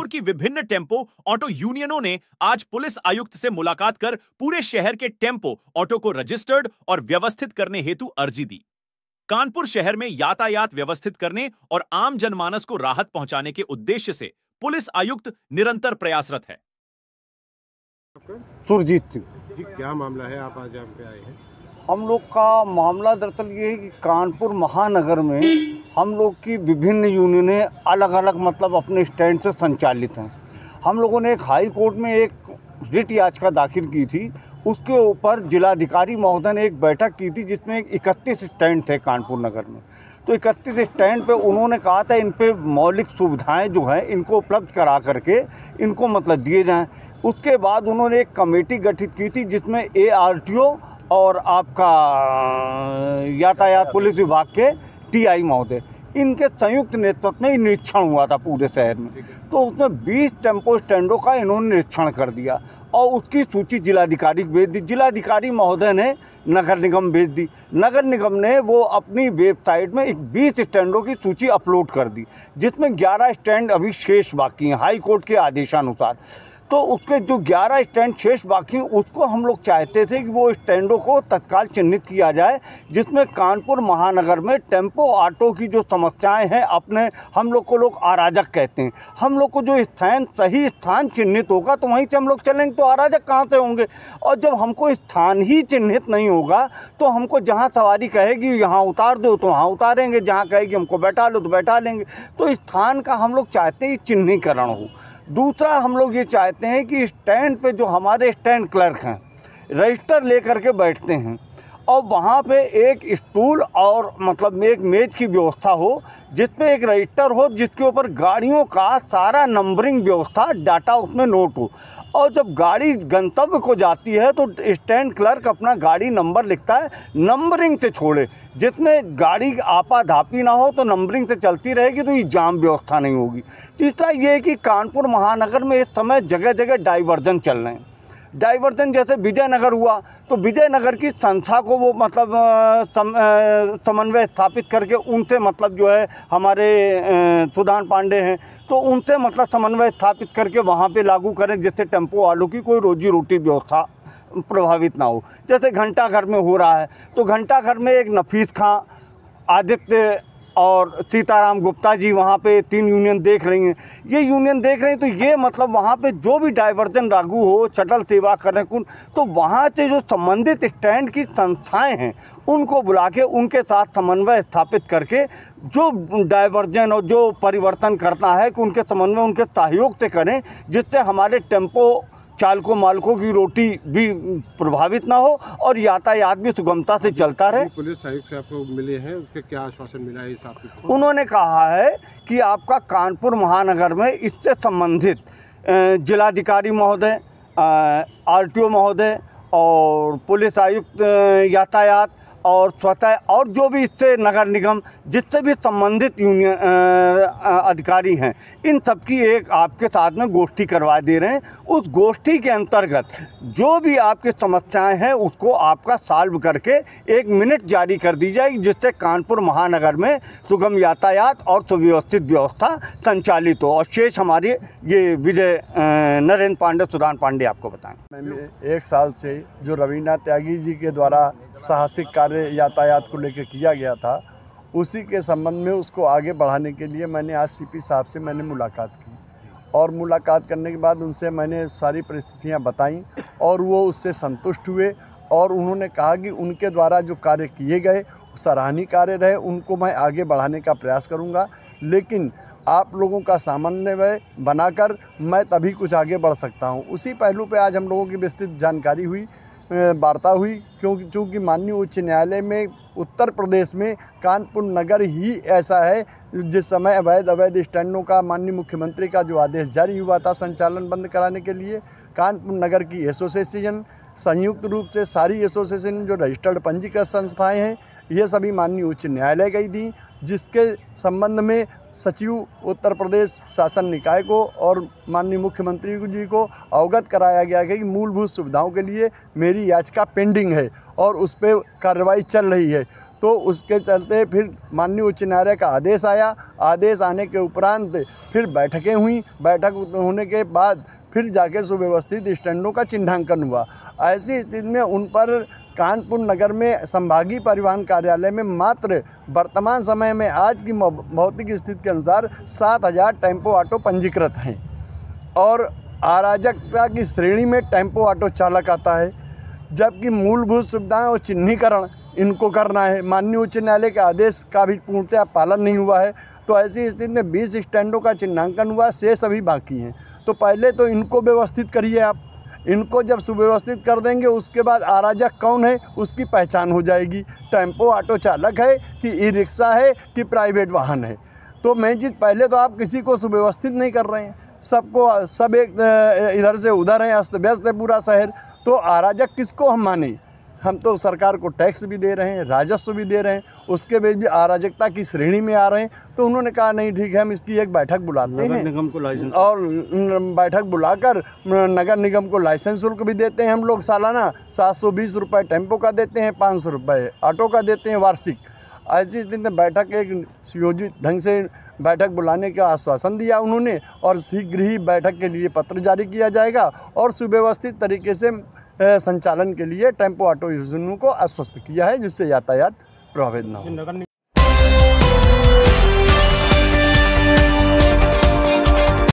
कानपुर की विभिन्न tempo auto यूनियनों ने आज पुलिस आयुक्त से मुलाकात कर पूरे शहर के टेम्पो ऑटो को रजिस्टर्ड और व्यवस्थित करने हेतु अर्जी दी। कानपुर शहर में यातायात व्यवस्थित करने और आम जनमानस को राहत पहुंचाने के उद्देश्य से पुलिस आयुक्त निरंतर प्रयासरत है। सुरजीत सिंह जी, क्या मामला है? आप आज यहाँ पे आए हैं। हम लोग का मामला दरअसल ये है कि कानपुर महानगर में हम लोग की विभिन्न यूनियनें अलग अलग मतलब अपने स्टैंड से संचालित हैं। हम लोगों ने एक हाई कोर्ट में एक रिट याचिका दाखिल की थी। उसके ऊपर जिलाधिकारी महोदय ने एक बैठक की थी जिसमें 31 स्टैंड थे कानपुर नगर में। तो 31 स्टैंड पे उन्होंने कहा था इन पे मौलिक सुविधाएं जो हैं इनको उपलब्ध करा करके इनको मतलब दिए जाएं। उसके बाद उन्होंने एक कमेटी गठित की थी जिसमें ARTO और आपका यातायात पुलिस विभाग के TI महोदय, इनके संयुक्त नेतृत्व में निरीक्षण हुआ था पूरे शहर में। तो उसमें 20 टेम्पो स्टैंडों का इन्होंने निरीक्षण कर दिया और उसकी सूची जिलाधिकारी को भेज दी। जिलाधिकारी महोदय ने नगर निगम भेज दी। नगर निगम ने वो अपनी वेबसाइट में 20 स्टैंडों की सूची अपलोड कर दी, जिसमें 11 स्टैंड अभी शेष बाकी हैं हाई कोर्ट के आदेशानुसार। तो उसके जो 11 स्टैंड शेष बाकी हैं उसको हम लोग चाहते थे कि वो स्टैंडों को तत्काल चिन्हित किया जाए, जिसमें कानपुर महानगर में टेम्पो ऑटो की जो समस्याएं हैं अपने हम लोग को लोग अराजक कहते हैं। हम लोग को जो सही स्थान चिन्हित होगा तो वहीं से हम लोग चलेंगे, तो अराजक कहाँ से होंगे? और जब हमको स्थान ही चिन्हित नहीं होगा तो हमको जहाँ सवारी कहेगी यहाँ उतार दो तो वहाँ उतारेंगे, जहाँ कहेगी हमको बैठा लो तो बैठा लेंगे। तो स्थान का हम लोग चाहते हैं कि चिन्हीकरण हो। दूसरा हम लोग ये चाहते हैं कि स्टैंड पे जो हमारे स्टैंड क्लर्क हैं रजिस्टर लेकर के बैठते हैं और वहाँ पे एक स्टूल और मतलब एक मेज की व्यवस्था हो, जिसपे एक रजिस्टर हो जिसके ऊपर गाड़ियों का सारा नंबरिंग व्यवस्था डाटा उसमें नोट हो। और जब गाड़ी गंतव्य को जाती है तो स्टैंड क्लर्क अपना गाड़ी नंबर लिखता है, नंबरिंग से छोड़े, जिसमें गाड़ी आपाधापी ना हो तो नंबरिंग से चलती रहेगी, तो ये जाम व्यवस्था नहीं होगी। तीसरा ये है कि कानपुर महानगर में इस समय जगह जगह डाइवर्जन चल रहे हैं। डाइवर्जन जैसे विजयनगर हुआ तो विजयनगर की संस्था को वो मतलब समन्वय स्थापित करके उनसे मतलब जो है हमारे सुदान पांडे हैं तो उनसे मतलब समन्वय स्थापित करके वहाँ पे लागू करें, जिससे टेम्पो वालों की कोई रोजी रोटी व्यवस्था प्रभावित ना हो। जैसे घंटाघर में हो रहा है तो घंटाघर में एक नफीस खां, आदित्य और सीताराम गुप्ता जी वहाँ पे 3 यूनियन देख रही हैं। ये यूनियन देख रही हैं तो ये मतलब वहाँ पे जो भी डाइवर्जन लागू हो, शटल सेवा करें तो वहाँ से जो संबंधित स्टैंड की संस्थाएं हैं उनको बुला के उनके साथ समन्वय स्थापित करके जो डाइवर्जन और जो परिवर्तन करना है कि उनके समन्वय उनके सहयोग से करें, जिससे हमारे टेम्पो चालकों मालकों की रोटी भी प्रभावित ना हो और यातायात भी सुगमता से चलता रहे। पुलिस आयुक्त से आपको मिले हैं, उसके क्या आश्वासन मिला है? इस उन्होंने कहा है कि आपका कानपुर महानगर में इससे संबंधित जिलाधिकारी महोदय, RTO महोदय और पुलिस आयुक्त यातायात और स्वतः और जो भी इससे नगर निगम जिससे भी संबंधित यूनियन अधिकारी हैं, इन सब की एक आपके साथ में गोष्ठी करवा दे रहे हैं। उस गोष्ठी के अंतर्गत जो भी आपकी समस्याएं हैं उसको आपका सॉल्व करके एक मिनट जारी कर दी जाएगी, जिससे कानपुर महानगर में सुगम यातायात और सुव्यवस्थित व्यवस्था संचालित हो। और शेष हमारे ये विजय नरेंद्र पांडे, सुदान पांडे आपको बताएं। मैंने 1 साल से जो रवीना त्यागी जी के द्वारा साहसिक कार्य यातायात को लेकर किया गया था, उसी के संबंध में उसको आगे बढ़ाने के लिए मैंने आज CP साहब से मैंने मुलाकात की और मुलाकात करने के बाद उनसे मैंने सारी परिस्थितियां बताईं और वो उससे संतुष्ट हुए और उन्होंने कहा कि उनके द्वारा जो कार्य किए गए सराहनीय कार्य रहे, उनको मैं आगे बढ़ाने का प्रयास करूँगा, लेकिन आप लोगों का समन्वय बनाकर मैं तभी कुछ आगे बढ़ सकता हूँ। उसी पहलू पे आज हम लोगों की विस्तृत जानकारी हुई, वार्ता हुई, क्योंकि माननीय उच्च न्यायालय में उत्तर प्रदेश में कानपुर नगर ही ऐसा है जिस समय अवैध स्टैंडों का माननीय मुख्यमंत्री का जो आदेश जारी हुआ था संचालन बंद कराने के लिए, कानपुर नगर की एसोसिएशन संयुक्त रूप से सारी एसोसिएशन जो रजिस्टर्ड पंजीकृत संस्थाएं हैं ये सभी माननीय उच्च न्यायालय गई थी, जिसके संबंध में सचिव उत्तर प्रदेश शासन निकाय को और माननीय मुख्यमंत्री जी को अवगत कराया गया है कि मूलभूत सुविधाओं के लिए मेरी याचिका पेंडिंग है और उस पर कार्रवाई चल रही है। तो उसके चलते फिर माननीय उच्च न्यायालय का आदेश आया। आदेश आने के उपरांत फिर बैठकें हुई। बैठक होने के बाद फिर जाके सुव्यवस्थित स्टैंडों का चिन्हांकन हुआ। ऐसी स्थिति में उन पर कानपुर नगर में संभागीय परिवहन कार्यालय में मात्र वर्तमान समय में आज की भौतिक स्थिति के अनुसार 7000 टेम्पो ऑटो पंजीकृत हैं और अराजकता की श्रेणी में टेम्पो ऑटो चालक आता है, जबकि मूलभूत सुविधाएं और चिन्हीकरण इनको करना है। माननीय उच्च न्यायालय के आदेश का भी पूर्णतः पालन नहीं हुआ है। तो ऐसी स्थिति में 20 स्टैंडों का चिन्हांकन हुआ, शेष अभी बाकी हैं। तो पहले तो इनको व्यवस्थित करिए आप। इनको जब सुव्यवस्थित कर देंगे उसके बाद अराजक कौन है उसकी पहचान हो जाएगी। टेम्पो ऑटो चालक है कि ई रिक्शा है कि प्राइवेट वाहन है। तो मेन चीज़ पहले तो आप किसी को सुव्यवस्थित नहीं कर रहे हैं, सब एक इधर से उधर है, अस्त व्यस्त है पूरा शहर। तो अराजक किसको हम माने? हम तो सरकार को टैक्स भी दे रहे हैं, राजस्व भी दे रहे हैं, उसके बाद भी अराजकता की श्रेणी में आ रहे हैं। तो उन्होंने कहा नहीं ठीक है, हम इसकी एक बैठक बुलाते हैं निगम को लाइसेंस और बैठक बुलाकर नगर निगम को लाइसेंस शुल्क भी देते हैं। हम लोग सालाना 720 रुपये टेम्पो का देते हैं, 500 रुपये ऑटो का देते हैं वार्षिक। ऐसी स्थिति में बैठक एक सुयोजित ढंग से बैठक बुलाने का आश्वासन दिया उन्होंने और शीघ्र ही बैठक के लिए पत्र जारी किया जाएगा और सुव्यवस्थित तरीके से संचालन के लिए टेम्पो ऑटो यूनियनों को आश्वस्त किया है, जिससे यातायात प्रभावित न हो।